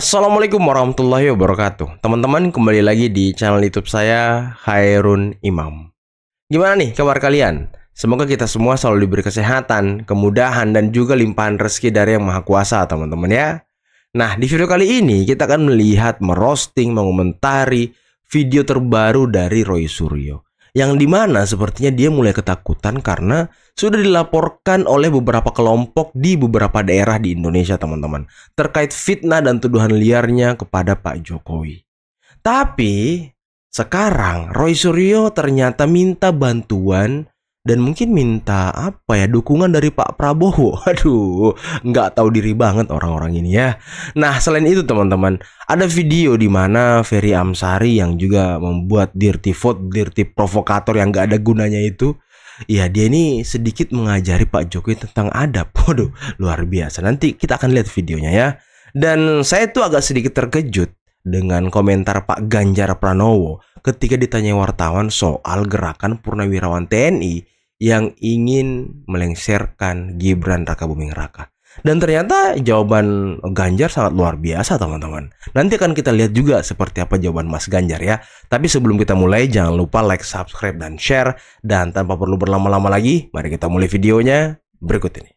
Assalamualaikum warahmatullahi wabarakatuh. Teman-teman, kembali lagi di channel YouTube saya, Khairun Imam. Gimana nih kabar kalian? Semoga kita semua selalu diberi kesehatan, kemudahan, dan juga limpahan rezeki dari Yang Maha Kuasa, teman-teman ya. Nah, di video kali ini kita akan melihat, merosting, mengomentari video terbaru dari Roy Suryo. Yang dimana sepertinya dia mulai ketakutan karena sudah dilaporkan oleh beberapa kelompok di beberapa daerah di Indonesia, teman-teman, terkait fitnah dan tuduhan liarnya kepada Pak Jokowi. Tapi sekarang Roy Suryo ternyata minta bantuan dan mungkin minta dukungan dari Pak Prabowo. Aduh, nggak tahu diri banget orang-orang ini ya. Nah, selain itu teman-teman, ada video di mana Ferry Amsari yang juga membuat dirty vote, dirty provokator yang nggak ada gunanya itu, ya dia ini sedikit mengajari Pak Jokowi tentang adab. Waduh, luar biasa. Nanti kita akan lihat videonya ya. Dan saya tuh agak sedikit terkejut dengan komentar Pak Ganjar Pranowo ketika ditanya wartawan soal gerakan Purnawirawan TNI yang ingin melengsarkan Gibran Rakabuming Raka. Dan ternyata jawaban Ganjar sangat luar biasa, teman-teman. Nanti akan kita lihat juga seperti apa jawaban Mas Ganjar ya. Tapi sebelum kita mulai, jangan lupa like, subscribe, dan share. Dan tanpa perlu berlama-lama lagi, mari kita mulai videonya berikut ini.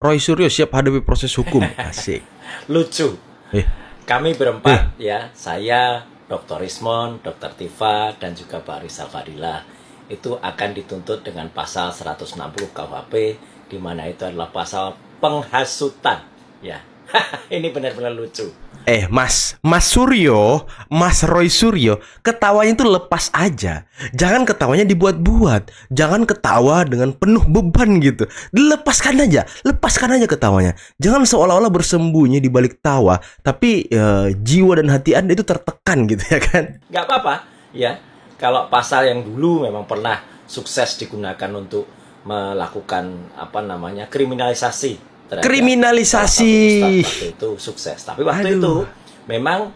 Roy Suryo siap hadapi proses hukum. Asik. Lucu. Kami berempat ya, saya, Dr. Ismon, Dr. Tifa, dan juga Pak Rizal Fadilah, itu akan dituntut dengan pasal 160 KUHP, di mana itu adalah pasal penghasutan. Ya, ini benar-benar lucu. Mas Suryo, Mas Roy Suryo, ketawanya itu lepas aja. Jangan ketawanya dibuat-buat. Jangan ketawa dengan penuh beban gitu. Lepaskan aja ketawanya. Jangan seolah-olah bersembunyi di balik tawa, tapi jiwa dan hati Anda itu tertekan gitu ya kan? Nggak apa-apa, ya. Kalau pasal yang dulu memang pernah sukses digunakan untuk melakukan kriminalisasi. Kriminalisasi waktu itu sukses, tapi waktu itu memang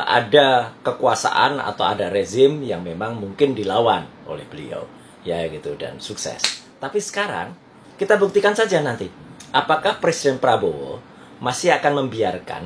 ada kekuasaan atau ada rezim yang memang mungkin dilawan oleh beliau, ya gitu, dan sukses. Tapi sekarang kita buktikan saja nanti apakah Presiden Prabowo masih akan membiarkan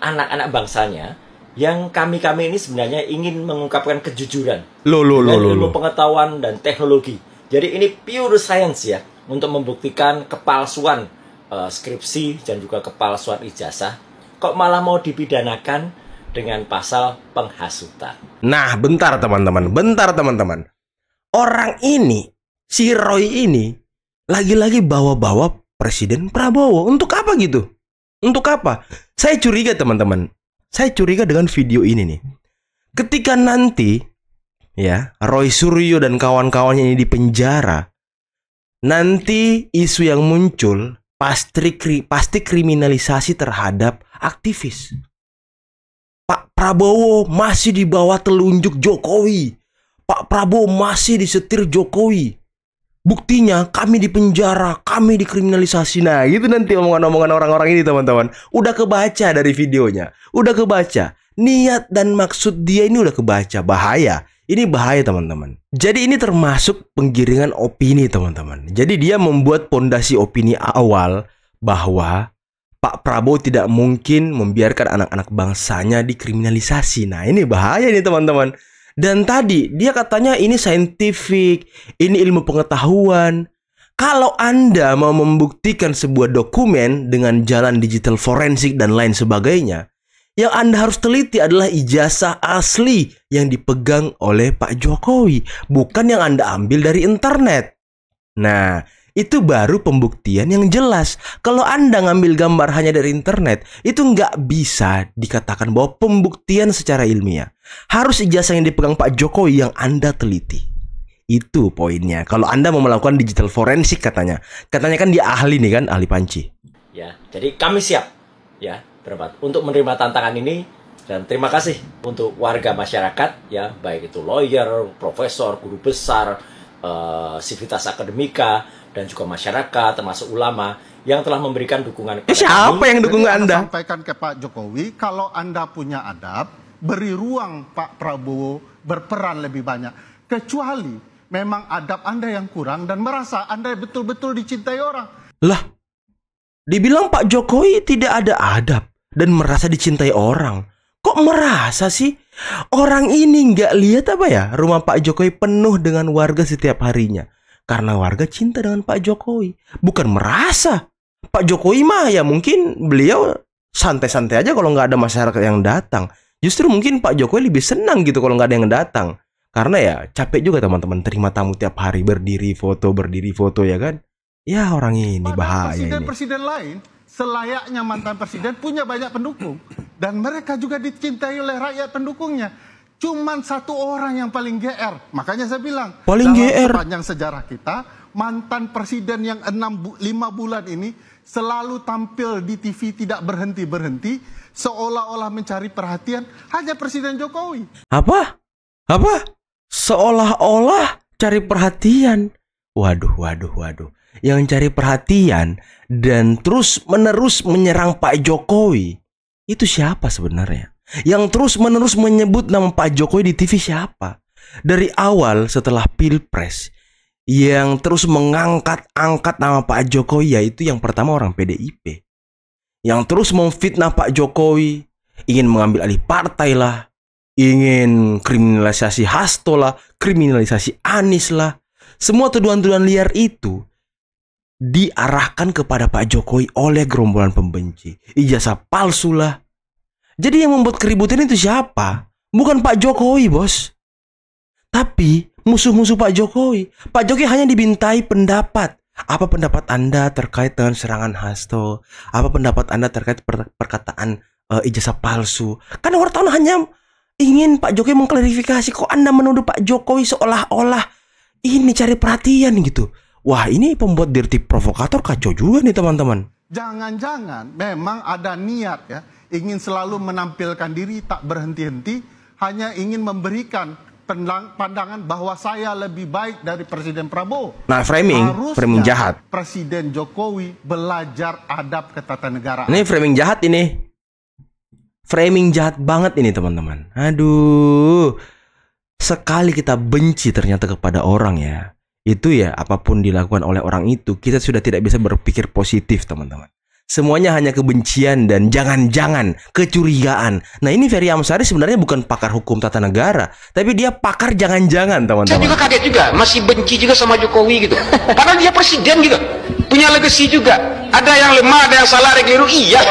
anak-anak bangsanya yang kami ini sebenarnya ingin mengungkapkan kejujuran dengan ilmu pengetahuan dan teknologi. Jadi ini pure science ya, untuk membuktikan kepalsuan skripsi dan juga kepalsuan ijazah, kok malah mau dipidanakan dengan pasal penghasutan. Nah, bentar teman-teman. Orang ini, si Roy ini, lagi-lagi bawa-bawa Presiden Prabowo. Untuk apa gitu? Untuk apa? Saya curiga teman-teman. Saya curiga dengan video ini nih. Ketika nanti ya Roy Suryo dan kawan-kawannya ini dipenjara, nanti isu yang muncul pasti kriminalisasi terhadap aktivis. Pak Prabowo masih di bawah telunjuk Jokowi. Pak Prabowo masih disetir Jokowi. Buktinya kami dipenjara, kami dikriminalisasi. Nah, gitu nanti omongan-omongan orang-orang ini, teman-teman. Udah kebaca dari videonya. Udah kebaca. Niat dan maksud dia ini udah kebaca. Bahaya. Ini bahaya, teman-teman. Jadi ini termasuk penggiringan opini, teman-teman. Jadi dia membuat pondasi opini awal bahwa Pak Prabowo tidak mungkin membiarkan anak-anak bangsanya dikriminalisasi. Nah, ini bahaya nih, teman-teman. Dan tadi dia katanya ini saintifik, ini ilmu pengetahuan. Kalau Anda mau membuktikan sebuah dokumen dengan jalan digital forensik dan lain sebagainya, yang Anda harus teliti adalah ijazah asli yang dipegang oleh Pak Jokowi, bukan yang Anda ambil dari internet. Nah, itu baru pembuktian yang jelas. Kalau Anda ngambil gambar hanya dari internet, itu nggak bisa dikatakan bahwa pembuktian secara ilmiah. Harus ijazah yang dipegang Pak Jokowi yang Anda teliti. Itu poinnya. Kalau Anda mau melakukan digital forensik katanya. Katanya kan dia ahli nih kan, ahli panci. Ya, jadi kami siap ya berempat untuk menerima tantangan ini. Dan terima kasih untuk warga masyarakat ya, baik itu lawyer, profesor, guru besar, sivitas akademika, dan juga masyarakat termasuk ulama yang telah memberikan dukungan kepada siapa yang dukung Anda? Sampaikan ke Pak Jokowi, kalau Anda punya adab, beri ruang Pak Prabowo berperan lebih banyak. Kecuali memang adab Anda yang kurang dan merasa Anda betul-betul dicintai orang. Lah, dibilang Pak Jokowi tidak ada adab. dan merasa dicintai orang. Kok merasa sih? Orang ini nggak lihat apa ya? Rumah Pak Jokowi penuh dengan warga setiap harinya. Karena warga cinta dengan Pak Jokowi. Bukan merasa. Pak Jokowi mah ya mungkin beliau santai-santai aja kalau nggak ada masyarakat yang datang. Justru mungkin Pak Jokowi lebih senang gitu kalau nggak ada yang datang. Karena ya capek juga teman-teman terima tamu tiap hari berdiri foto ya kan. Ya orang ini bahaya ini. Presiden-presiden lain selayaknya mantan presiden punya banyak pendukung. Dan mereka juga dicintai oleh rakyat pendukungnya. Cuman satu orang yang paling GR. Makanya saya bilang, paling GR sepanjang sejarah kita, mantan presiden yang 5 bulan ini selalu tampil di TV tidak berhenti-berhenti, seolah-olah mencari perhatian hanya Presiden Jokowi. Apa? Seolah-olah cari perhatian. Waduh. Yang cari perhatian dan terus-menerus menyerang Pak Jokowi, itu siapa sebenarnya? Yang terus-menerus menyebut nama Pak Jokowi di TV siapa? Dari awal setelah Pilpres, yang terus mengangkat-angkat nama Pak Jokowi yaitu yang pertama orang PDIP. Yang terus memfitnah Pak Jokowi, ingin mengambil alih partai lah, ingin kriminalisasi Hasto lah, kriminalisasi Anies lah. Semua tuduhan-tuduhan liar itu diarahkan kepada Pak Jokowi oleh gerombolan pembenci. Ijazah palsu lah. Jadi yang membuat keributan itu siapa? Bukan Pak Jokowi, bos. Tapi musuh-musuh Pak Jokowi. Pak Jokowi hanya dimintai pendapat. Apa pendapat Anda terkait dengan serangan Hasto? Apa pendapat Anda terkait perkataan ijazah palsu? Karena wartawan hanya ingin Pak Jokowi mengklarifikasi. Kok Anda menuduh Pak Jokowi seolah-olah ini cari perhatian gitu? Wah, ini pembuat dirty provokator kacau juga nih teman-teman. Jangan-jangan memang ada niat ya, ingin selalu menampilkan diri tak berhenti-henti, hanya ingin memberikan pandangan bahwa saya lebih baik dari Presiden Prabowo. Nah, framing jahat. Presiden Jokowi belajar adab ketatanegaraan. Ini framing jahat ini. Framing jahat banget ini teman-teman. Aduh. Sekali kita benci ternyata kepada orang ya. Itu ya apapun dilakukan oleh orang itu, kita sudah tidak bisa berpikir positif teman-teman. Semuanya hanya kebencian dan jangan-jangan kecurigaan. Nah ini Ferry Amsari sebenarnya bukan pakar hukum tata negara, tapi dia pakar jangan-jangan teman-teman. Saya juga kaget juga, masih benci juga sama Jokowi gitu. Padahal dia presiden gitu, punya legacy juga. Ada yang lemah, ada yang salah, ada yang keliru. Iya,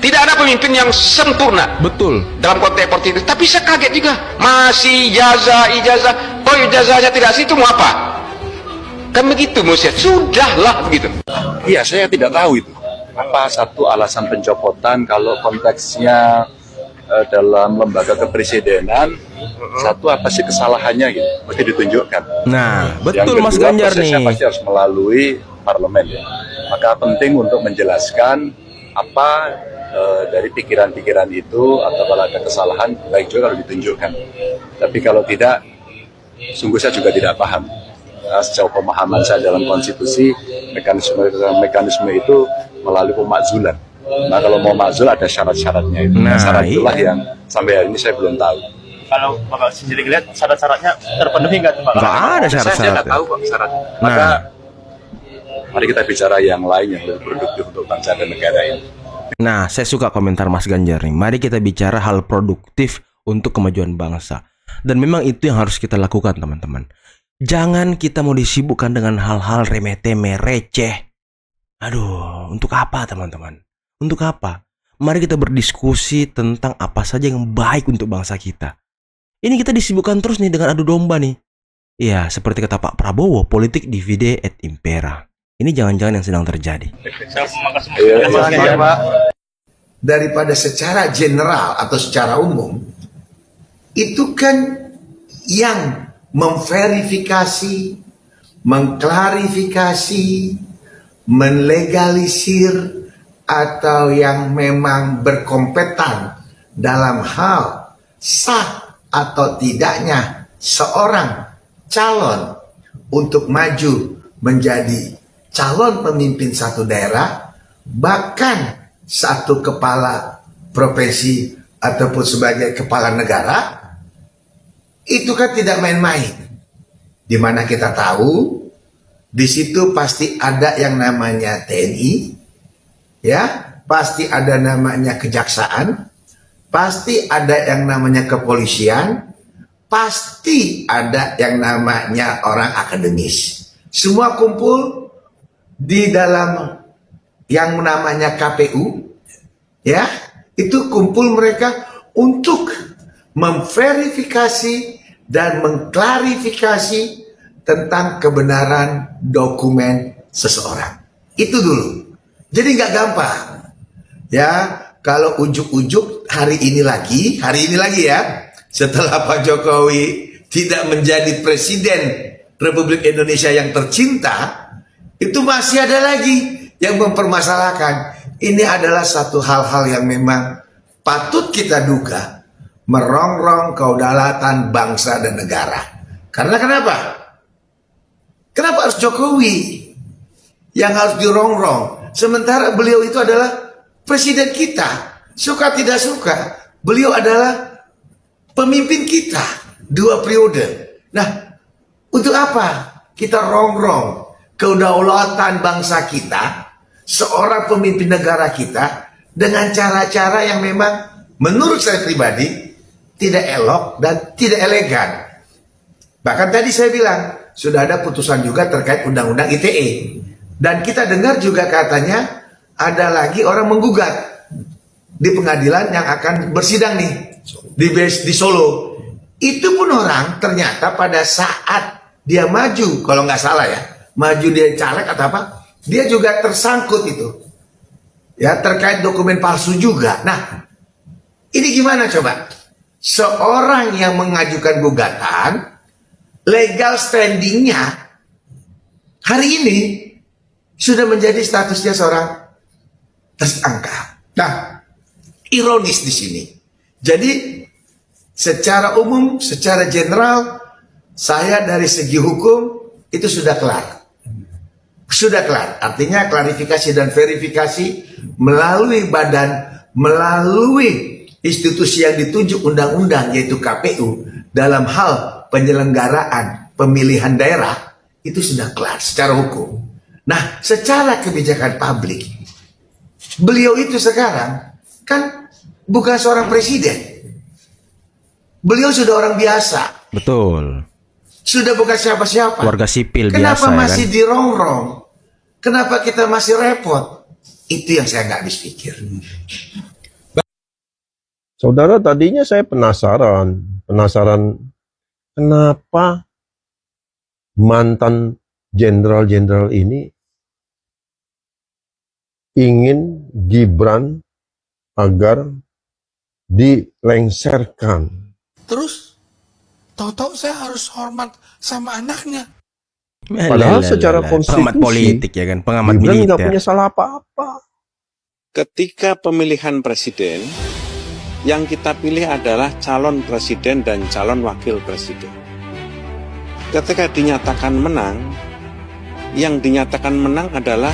tidak ada pemimpin yang sempurna. Betul. Dalam konteks seperti itu. Tapi saya kaget juga, masih ijazah. Oh ijazahnya tidak sih, itu mau apa? Kan begitu Musyad, sudahlah begitu. Iya, saya tidak tahu itu. Apa satu alasan pencopotan kalau konteksnya dalam lembaga kepresidenan, satu apa sih kesalahannya gitu, mesti ditunjukkan. Nah, betul yang kedua, Mas Ganjar nih. Pasti harus melalui parlemen ya. Maka penting untuk menjelaskan apa dari pikiran-pikiran itu, atau kalau ada kesalahan, baik juga kalau ditunjukkan. Tapi kalau tidak, sungguh saya juga tidak paham. Sejauh pemahaman saya dalam konstitusi, mekanisme itu melalui pemakzulan. Nah kalau mau makzul ada syarat-syaratnya itu. Nah, syarat itulah yang sampai hari ini saya belum tahu. Kalau Bapak sendiri lihat syarat-syaratnya terpenuhi nggak tuh Pak? Nggak ada syarat-syarat. Saya nggak tahu kok syarat. Maka mari kita bicara yang lain yang lebih produktif untuk bangsa dan negara ini. Nah, saya suka komentar Mas Ganjar nih. Mari kita bicara hal produktif untuk kemajuan bangsa. Dan memang itu yang harus kita lakukan teman-teman. Jangan kita mau disibukkan dengan hal-hal remeh-temeh, receh. Aduh, untuk apa teman-teman? Untuk apa? Mari kita berdiskusi tentang apa saja yang baik untuk bangsa kita. Ini kita disibukkan terus nih dengan adu domba nih. Ya, seperti kata Pak Prabowo, politik divide et impera. Ini jangan-jangan yang sedang terjadi. Daripada secara general atau secara umum, itu kan yang memverifikasi, mengklarifikasi, menlegalisir, atau yang memang berkompeten dalam hal sah atau tidaknya seorang calon untuk maju menjadi calon pemimpin satu daerah, bahkan satu kepala provinsi ataupun sebagai kepala negara, itu kan tidak main-main. Dimana kita tahu di situ pasti ada yang namanya TNI, ya, pasti ada namanya kejaksaan, pasti ada yang namanya kepolisian, pasti ada yang namanya orang akademis. Semua kumpul di dalam yang namanya KPU, ya, itu kumpul mereka untuk memverifikasi dan mengklarifikasi tentang kebenaran dokumen seseorang. Itu dulu. Jadi nggak gampang. Ya, kalau ujuk-ujuk hari ini lagi ya, setelah Pak Jokowi tidak menjadi presiden Republik Indonesia yang tercinta, itu masih ada lagi yang mempermasalahkan. Ini adalah satu hal-hal yang memang patut kita duga merongrong kedaulatan bangsa dan negara. Karena kenapa? Kenapa harus Jokowi yang harus dirongrong? Sementara beliau itu adalah presiden kita. Suka tidak suka, beliau adalah pemimpin kita 2 periode. Nah, untuk apa kita rongrong kedaulatan bangsa kita, seorang pemimpin negara kita, dengan cara-cara yang memang menurut saya pribadi tidak elok dan tidak elegan. Bahkan tadi saya bilang sudah ada putusan juga terkait undang-undang ITE. Dan kita dengar juga katanya ada lagi orang menggugat di pengadilan yang akan bersidang nih di Solo. Itu pun orang ternyata pada saat dia maju, kalau nggak salah ya, maju dia caleg atau apa, dia juga tersangkut itu. Ya, terkait dokumen palsu juga. Nah, ini gimana coba? Seorang yang mengajukan gugatan, legal standingnya hari ini sudah menjadi statusnya seorang tersangka. Nah, ironis di sini. Jadi, secara umum, secara general, saya dari segi hukum itu sudah kelar. Sudah kelar. Artinya klarifikasi dan verifikasi melalui badan, melalui institusi yang ditunjuk undang-undang yaitu KPU dalam hal penyelenggaraan pemilihan daerah itu sudah kelar secara hukum. Nah, secara kebijakan publik, beliau itu sekarang kan bukan seorang presiden. Beliau sudah orang biasa. Betul. Sudah bukan siapa-siapa. Warga sipil Kenapa biasa. masih Ya kan? dirongrong? Kenapa kita masih repot? Itu yang saya nggak habis pikir. Saudara, tadinya saya penasaran kenapa mantan jenderal-jenderal ini ingin Gibran agar dilengserkan. Terus, tahu-tahu saya harus hormat sama anaknya. Padahal secara konstitusi, pengamat politik ya kan, pengamat Gibran nggak militer. punya salah apa-apa. Ketika pemilihan presiden, yang kita pilih adalah calon presiden dan calon wakil presiden. Ketika dinyatakan menang, yang dinyatakan menang adalah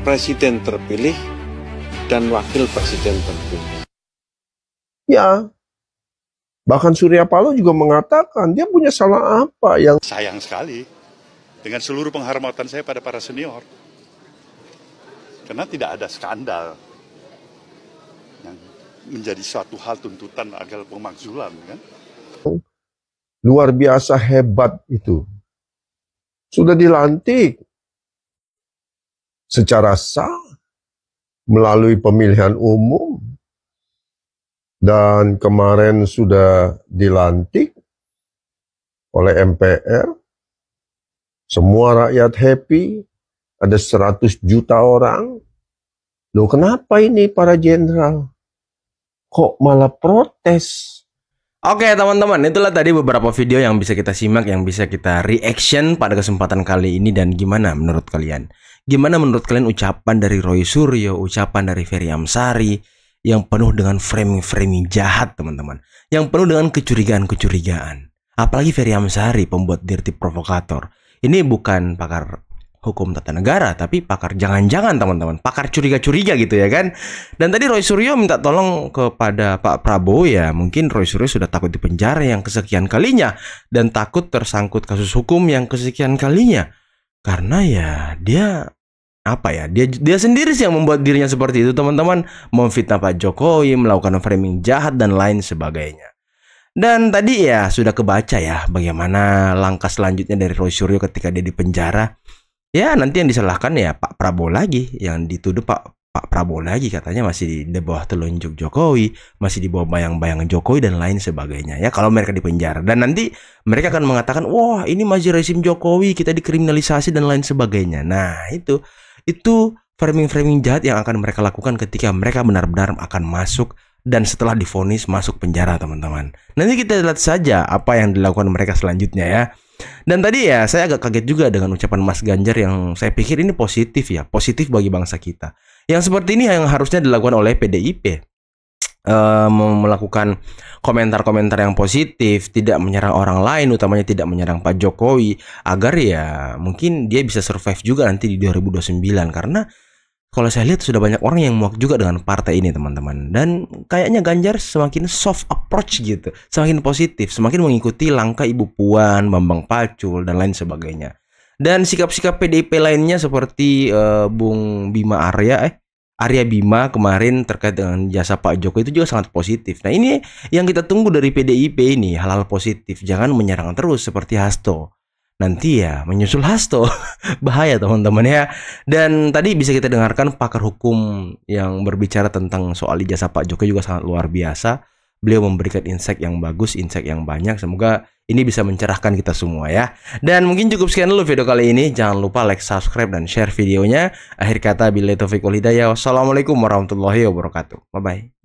presiden terpilih dan wakil presiden terpilih. Ya, bahkan Surya Paloh juga mengatakan dia punya salah apa yang... Sayang sekali dengan seluruh penghormatan saya pada para senior. Karena tidak ada skandal yang menjadi suatu hal tuntutan agar pemakzulan, kan? Luar biasa hebat itu. Sudah dilantik secara sah melalui pemilihan umum dan kemarin sudah dilantik oleh MPR. Semua rakyat happy, ada 100 juta orang. Loh, kenapa ini para jenderal kok malah protes? Oke teman-teman, itulah tadi beberapa video yang bisa kita simak, yang bisa kita reaction pada kesempatan kali ini. Dan gimana menurut kalian? Gimana menurut kalian ucapan dari Roy Suryo, ucapan dari Ferry Amsari yang penuh dengan framing-framing jahat teman-teman, yang penuh dengan kecurigaan-kecurigaan. Apalagi Ferry Amsari, pembuat dirty provokator. Ini bukan pakar hukum tata negara, tapi pakar jangan-jangan teman-teman, pakar curiga-curiga gitu ya kan. Dan tadi Roy Suryo minta tolong kepada Pak Prabowo, ya mungkin Roy Suryo sudah takut di penjara yang kesekian kalinya dan takut tersangkut kasus hukum yang kesekian kalinya, karena ya dia apa ya, dia sendiri sih yang membuat dirinya seperti itu teman-teman, memfitnah Pak Jokowi, melakukan framing jahat dan lain sebagainya. Dan tadi ya sudah kebaca ya bagaimana langkah selanjutnya dari Roy Suryo ketika dia di penjara. Ya nanti yang disalahkan ya Pak Prabowo lagi, yang dituduh Pak Prabowo lagi, katanya masih di bawah telunjuk Jokowi, masih di bawah bayang-bayang Jokowi dan lain sebagainya ya kalau mereka di penjara. Dan nanti mereka akan mengatakan, wah ini masih rezim Jokowi, kita dikriminalisasi dan lain sebagainya. Nah itu framing-framing jahat yang akan mereka lakukan ketika mereka benar-benar akan masuk dan setelah divonis masuk penjara teman-teman. Nanti kita lihat saja apa yang dilakukan mereka selanjutnya ya. Dan tadi ya saya agak kaget juga dengan ucapan Mas Ganjar yang saya pikir ini positif ya, positif bagi bangsa kita. Yang seperti ini yang harusnya dilakukan oleh PDIP, melakukan komentar-komentar yang positif, tidak menyerang orang lain, utamanya tidak menyerang Pak Jokowi, agar ya mungkin dia bisa survive juga nanti di 2029. Karena kalau saya lihat sudah banyak orang yang muak juga dengan partai ini teman-teman. Dan kayaknya Ganjar semakin soft approach gitu, semakin positif, semakin mengikuti langkah Ibu Puan, Bambang Pacul dan lain sebagainya. Dan sikap-sikap PDIP lainnya seperti Bung Bima Arya Bima kemarin terkait dengan jasa Pak Jokowi itu juga sangat positif. Nah ini yang kita tunggu dari PDIP ini, hal-hal positif, jangan menyerang terus seperti Hasto. Nanti ya menyusul Hasto bahaya teman-teman ya. Dan tadi bisa kita dengarkan pakar hukum yang berbicara tentang soal ijazah Pak Jokowi juga sangat luar biasa. Beliau memberikan insight yang bagus, insight yang banyak. Semoga ini bisa mencerahkan kita semua ya. Dan mungkin cukup sekian dulu video kali ini. Jangan lupa like, subscribe, dan share videonya. Akhir kata billahi taufiq wal hidayah. Wassalamualaikum warahmatullahi wabarakatuh. Bye bye.